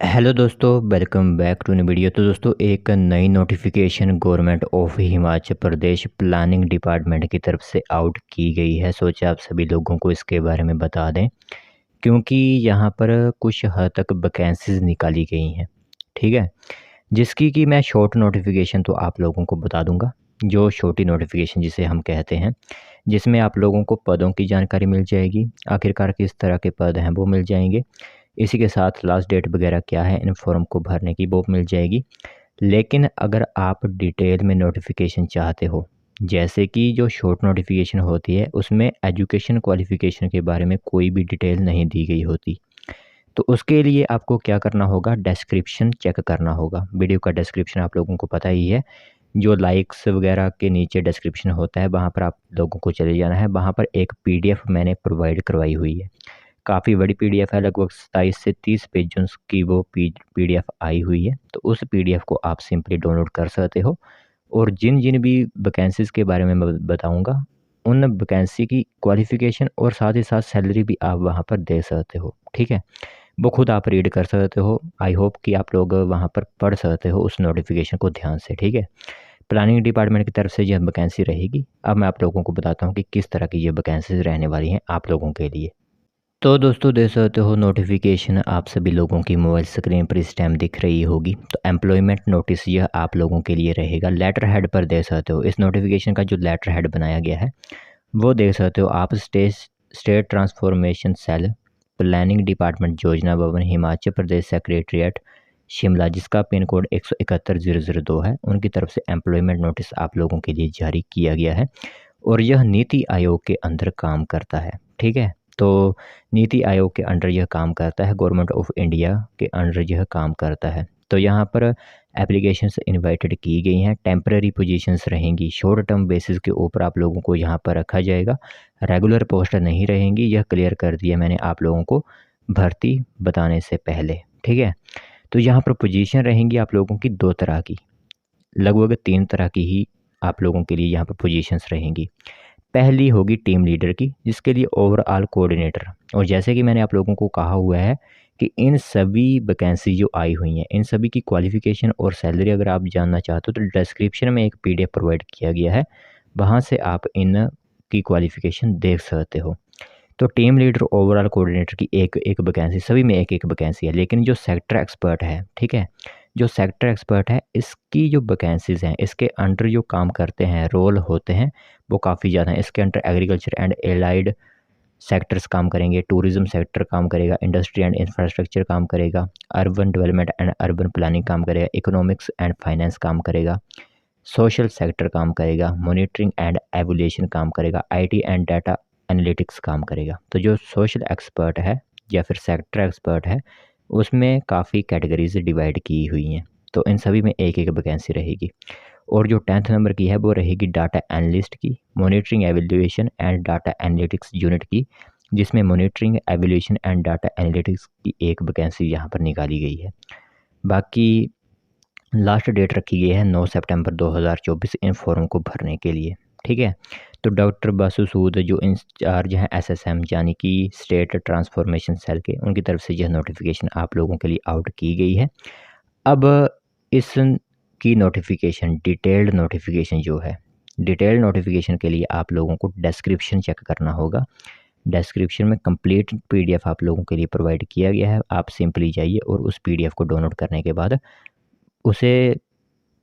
Hello दोस्तों, welcome back to new video. तो दोस्तों, एक नई notification government of Himachal Pradesh planning department की तरफ से आउट की गई है। सोचा आप सभी लोगों को इसके बारे में बता दें, क्योंकि यहाँ पर कुछ हद तक वैकेंसीज निकाली गई हैं। ठीक है, जिसकी कि मैं शॉर्ट नोटिफिकेशन तो आप लोगों को बता दूंगा। जो छोटी नोटिफिकेशन जिसे हम कहते हैं, जिसमें आप लोगों को पदों की जानकारी मिल जाएगी, आखिरकार किस तरह के पद हैं वो मिल जाएंगे। इसी के साथ लास्ट डेट वगैरह क्या है इन फॉर्म को भरने की वो मिल जाएगी। लेकिन अगर आप डिटेल में नोटिफिकेशन चाहते हो, जैसे कि जो शॉर्ट नोटिफिकेशन होती है उसमें एजुकेशन क्वालिफिकेशन के बारे में कोई भी डिटेल नहीं दी गई होती, तो उसके लिए आपको क्या करना होगा, डिस्क्रिप्शन चेक करना होगा। वीडियो का डिस्क्रिप्शन आप लोगों को पता ही है, जो लाइक्स वगैरह के नीचे डिस्क्रिप्शन होता है वहाँ पर आप लोगों को चले जाना है। वहाँ पर एक पीडीएफ मैंने प्रोवाइड करवाई हुई है, काफ़ी बड़ी पीडीएफ है, लगभग 27 से 30 पेजों की वो पीडीएफ आई हुई है। तो उस पीडीएफ को आप सिंपली डाउनलोड कर सकते हो, और जिन जिन भी वैकेंसीज़ के बारे में मैं बताऊंगा, उन वैकेंसी की क्वालिफ़िकेशन और साथ ही साथ सैलरी भी आप वहाँ पर दे सकते हो। ठीक है, वो खुद आप रीड कर सकते हो। आई होप कि आप लोग वहाँ पर पढ़ सकते हो उस नोटिफिकेशन को ध्यान से। ठीक है, प्लानिंग डिपार्टमेंट की तरफ से यह वैकेंसी रहेगी। अब मैं आप लोगों को बताता हूँ कि किस तरह की ये वैकेंसीज रहने वाली हैं आप लोगों के लिए। तो दोस्तों, देख सकते हो नोटिफिकेशन आप सभी लोगों की मोबाइल स्क्रीन पर इस टाइम दिख रही होगी। तो एम्प्लॉयमेंट नोटिस यह आप लोगों के लिए रहेगा। लेटर हेड पर देख सकते हो, इस नोटिफिकेशन का जो लेटर हेड बनाया गया है वो देख सकते हो आप, state transformation cell, planning department, Yojana Bhavan, Himachal Pradesh secretariat, Shimla, जिसका पिन कोड 171,002 है, उनकी तरफ से एम्प्लॉयमेंट नोटिस आप लोगों के लिए जारी किया गया है। और यह नीति आयोग के अंदर काम करता है। ठीक है, तो नीति आयोग के अंडर यह काम करता है, गवर्नमेंट ऑफ इंडिया के अंडर यह काम करता है। तो यहाँ पर एप्लीकेशंस इनवाइटेड की गई हैं। टेम्पररी पोजीशंस रहेंगी, शॉर्ट टर्म बेसिस के ऊपर आप लोगों को यहाँ पर रखा जाएगा। रेगुलर पोस्ट नहीं रहेंगी, यह क्लियर कर दिया मैंने आप लोगों को भर्ती बताने से पहले। ठीक है, तो यहाँ पर पोजीशन रहेंगी आप लोगों की दो तरह की, लगभग तीन तरह की ही आप लोगों के लिए यहाँ पर पोजीशंस रहेंगी। पहली होगी टीम लीडर की, जिसके लिए ओवरऑल कोऑर्डिनेटर। और जैसे कि मैंने आप लोगों को कहा हुआ है कि इन सभी वैकेंसी जो आई हुई हैं, इन सभी की क्वालिफिकेशन और सैलरी अगर आप जानना चाहते हो तो डिस्क्रिप्शन में एक पीडीएफ प्रोवाइड किया गया है, वहाँ से आप इन की क्वालिफिकेशन देख सकते हो। तो टीम लीडर, ओवरऑल कोऑर्डिनेटर की एक एक वैकेंसी, सभी में एक एक वैकेंसी है। लेकिन जो सेक्टर एक्सपर्ट है, ठीक है, जो सेक्टर एक्सपर्ट है, इसकी जो वैकेंसीज़ हैं, इसके अंडर जो काम करते हैं, रोल होते हैं, वो काफ़ी ज़्यादा हैं। इसके under agriculture and allied sectors काम करेंगे, टूरिज्म सेक्टर काम करेगा, इंडस्ट्री एंड इंफ्रास्ट्रक्चर काम करेगा, urban development and urban planning काम करेगा, इकोनॉमिक्स एंड फाइनेंस काम करेगा, सोशल सेक्टर काम करेगा, मॉनिटरिंग एंड एवुलेशन काम करेगा, आईटी एंड डाटा एनालिटिक्स काम करेगा। तो जो सोशल एक्सपर्ट है या फिर सेक्टर एक्सपर्ट है, उसमें काफ़ी कैटेगरीज डिवाइड की हुई हैं। तो इन सभी में एक एक वैकेंसी रहेगी। और जो 10th नंबर की है वो रहेगी डाटा एनालिस्ट की, monitoring evaluation and data analytics unit की, जिसमें monitoring evaluation and data analytics की एक वैकेंसी यहाँ पर निकाली गई है। बाकी लास्ट डेट रखी गई है 9 सितंबर 2024 इन फॉर्म को भरने के लिए। ठीक है, तो डॉक्टर बासु सूद जो इंचार्ज हैं एसएसएम यानी कि स्टेट ट्रांसफॉर्मेशन सेल के, उनकी तरफ से यह नोटिफिकेशन आप लोगों के लिए आउट की गई है। अब इस की नोटिफिकेशन, डिटेल्ड नोटिफिकेशन जो है, डिटेल्ड नोटिफिकेशन के लिए आप लोगों को डिस्क्रिप्शन चेक करना होगा। डिस्क्रिप्शन में कंप्लीट पीडीएफ आप लोगों के लिए प्रोवाइड किया गया है। आप सिंपली जाइए और उस पीडीएफ को डाउनलोड करने के बाद उसे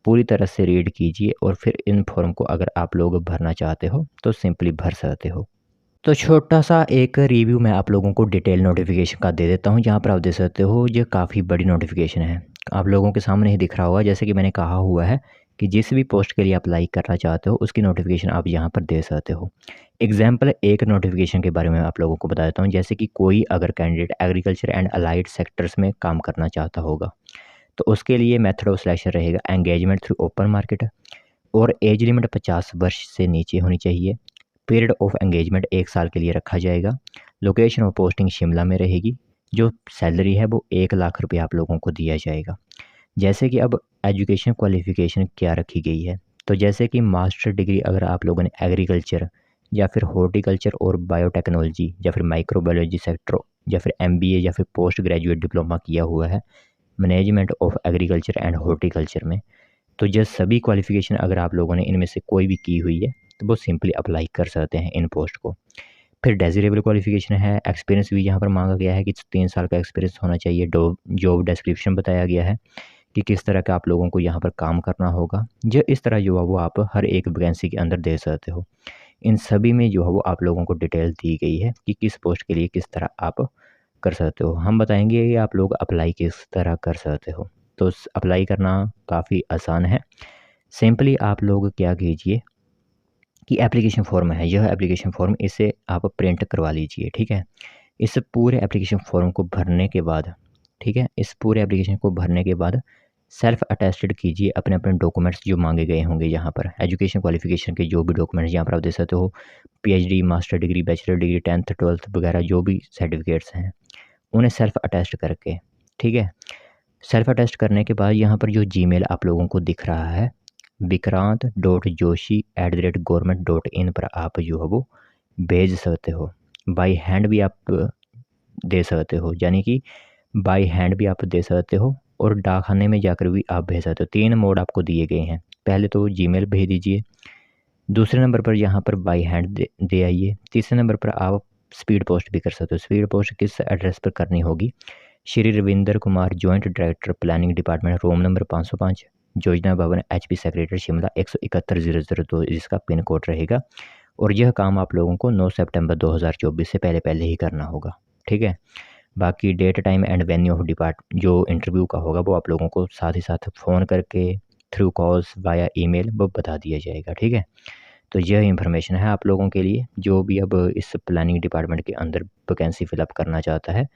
पूरी तरह से रीड कीजिए, और फिर इन फॉर्म को अगर आप लोग भरना चाहते हो तो सिंपली भर सकते हो। तो छोटा सा एक रिव्यू मैं आप लोगों को डिटेल नोटिफिकेशन का दे देता हूँ। जहाँ पर आप देख सकते हो ये काफ़ी बड़ी नोटिफिकेशन है, आप लोगों के सामने ही दिख रहा होगा। जैसे कि मैंने कहा हुआ है कि जिस भी पोस्ट के लिए आप अप्लाई करना चाहते हो उसकी नोटिफिकेशन आप यहाँ पर दे सकते हो। एग्जाम्पल एक नोटिफिकेशन के बारे में आप लोगों को बता देता हूँ। जैसे कि कोई अगर candidate agriculture and allied sectors में काम करना चाहता होगा, तो उसके लिए मेथड ऑफ सिलेक्शन रहेगा एंगेजमेंट थ्रू ओपन मार्केट, और एज लिमिट 50 वर्ष से नीचे होनी चाहिए। पीरियड ऑफ एंगेजमेंट 1 साल के लिए रखा जाएगा। लोकेशन ऑफ पोस्टिंग शिमला में रहेगी। जो सैलरी है वो 1 लाख रुपये आप लोगों को दिया जाएगा। जैसे कि अब एजुकेशन क्वालिफिकेशन क्या रखी गई है, तो जैसे कि मास्टर डिग्री अगर आप लोगों ने एग्रीकल्चर या फिर हॉर्टिकल्चर और बायोटेक्नोलॉजी या फिर माइक्रोबायोलॉजी सेक्टर या फिर एमबीए या फिर पोस्ट ग्रेजुएट डिप्लोमा किया हुआ है, management of agriculture and horticulture में। तो जस्ट सभी क्वालिफ़िकेशन अगर आप लोगों ने इनमें से कोई भी की हुई है तो वो सिंपली अप्लाई कर सकते हैं इन पोस्ट को। फिर डेज़िरेबल क्वालिफ़िकेशन है, एक्सपीरियंस भी यहाँ पर मांगा गया है कि 3 साल का एक्सपीरियंस होना चाहिए। जॉब डिस्क्रिप्शन बताया गया है कि किस तरह का आप लोगों को यहाँ पर काम करना होगा। जो इस तरह जो है वो आप हर एक वैकेंसी के अंदर दे सकते हो। इन सभी में जो है वो आप लोगों को डिटेल दी गई है कि किस पोस्ट के लिए किस तरह आप कर सकते हो। हम बताएंगे कि आप लोग अप्लाई किस तरह कर सकते हो। तो अप्लाई करना काफ़ी आसान है। सिंपली आप लोग क्या कीजिए कि एप्लीकेशन फॉर्म है, यह एप्लीकेशन फॉर्म इसे आप प्रिंट करवा लीजिए, ठीक है। इस पूरे एप्लीकेशन फॉर्म को भरने के बाद, ठीक है, इस पूरे एप्लीकेशन को भरने के बाद सेल्फ अटेस्टेड कीजिए अपने अपने डॉक्यूमेंट्स जो मांगे गए होंगे यहाँ पर। एजुकेशन क्वालिफिकेशन के जो भी डॉक्यूमेंट्स यहाँ पर आप दे सकते हो, PhD, master degree, bachelor degree, 10th 12th वगैरह जो भी सर्टिफिकेट्स हैं उन्हें सेल्फ अटेस्ट करके, ठीक है। सेल्फ अटेस्ट करने के बाद यहाँ पर जो जीमेल आप लोगों को दिख रहा है vikrant.joshi@government.in पर आप जो है वो भेज सकते हो। बाई हैंड भी आप दे सकते हो, यानी कि बाई हैंड भी आप दे सकते हो और डाकखाने में जाकर भी आप भेज सकते हो। 3 मोड आपको दिए गए हैं। पहले तो जीमेल भेज दीजिए, दूसरे नंबर पर यहाँ पर बाई हैंड दे आइए, तीसरे नंबर पर आप स्पीड पोस्ट भी कर सकते हो। स्पीड पोस्ट किस एड्रेस पर करनी होगी? Shri Ravinder Kumar, joint director planning department, room number 505, योजना भवन, HP सेक्रेटरी, शिमला 171,002 जिसका पिन कोड रहेगा। और यह काम आप लोगों को 9 सितंबर 2024 से पहले पहले ही करना होगा, ठीक है। बाकी date, time and venue of जो इंटरव्यू का होगा वो आप लोगों को साथ ही साथ फ़ोन करके, थ्रू कॉल्स, वाया ईमेल वो बता दिया जाएगा, ठीक है। तो यह इन्फॉर्मेशन है आप लोगों के लिए। जो भी अब इस प्लानिंग डिपार्टमेंट के अंदर वैकेंसी फिलअप करना चाहता है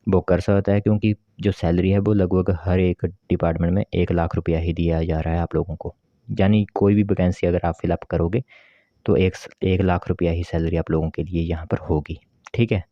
वो कर सकता है, क्योंकि जो सैलरी है वो लगभग हर एक डिपार्टमेंट में 1 लाख रुपया ही दिया जा रहा है आप लोगों को। यानी कोई भी वैकेंसी अगर आप फिलअप करोगे तो 1 लाख रुपया ही सैलरी आप लोगों के लिए यहाँ पर होगी, ठीक है।